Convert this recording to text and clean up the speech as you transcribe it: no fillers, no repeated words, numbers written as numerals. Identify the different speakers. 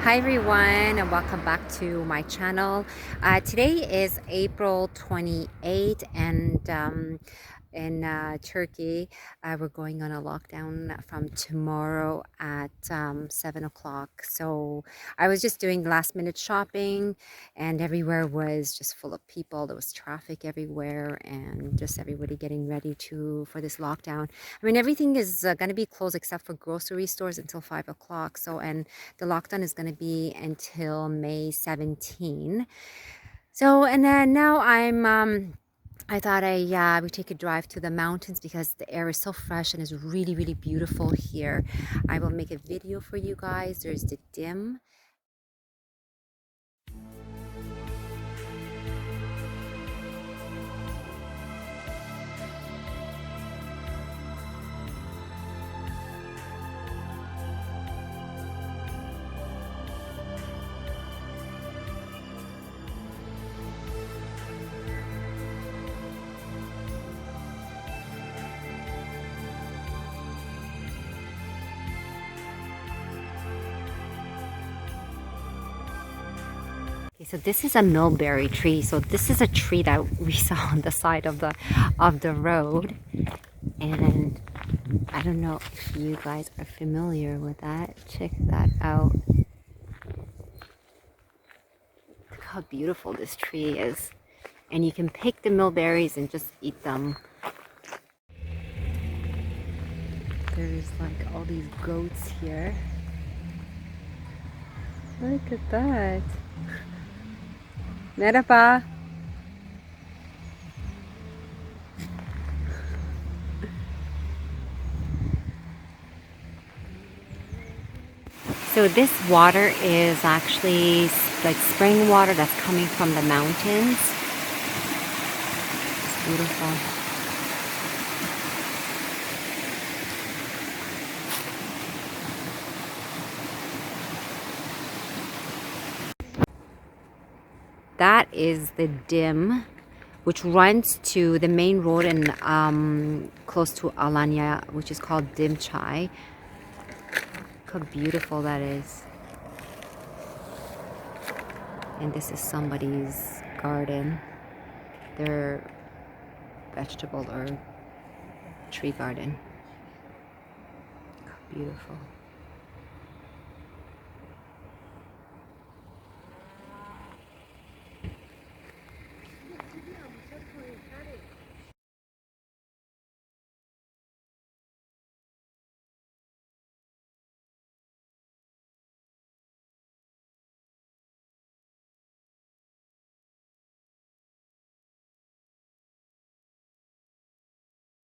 Speaker 1: Hi everyone, and welcome back to my channel. Today is April 28th, and in Turkey we're going on a lockdown from tomorrow at 7 o'clock. So I was just doing last minute shopping, and everywhere was just full of people. There was traffic everywhere, and just everybody getting ready for this lockdown. I mean, everything is going to be closed except for grocery stores until 5 o'clock. So, and the lockdown is going to be until May 17. So, and then now I thought I would take a drive to the mountains because the air is so fresh and is really, really beautiful here. I will make a video for you guys. There's the dim. Okay, so this is a mulberry tree. So this is a tree that we saw on the side of the road, and I don't know if you guys are familiar with that. Check that out. Look how beautiful this tree is. And you can pick the mulberries and just eat them. There's like all these goats here. Look at that. Merhaba. So this water is actually like spring water that's coming from the mountains. It's beautiful. That is the dim, which runs to the main road in close to Alanya, which is called Dim Chai. Look how beautiful that is. And this is somebody's garden. Their vegetable or tree garden. Look how beautiful.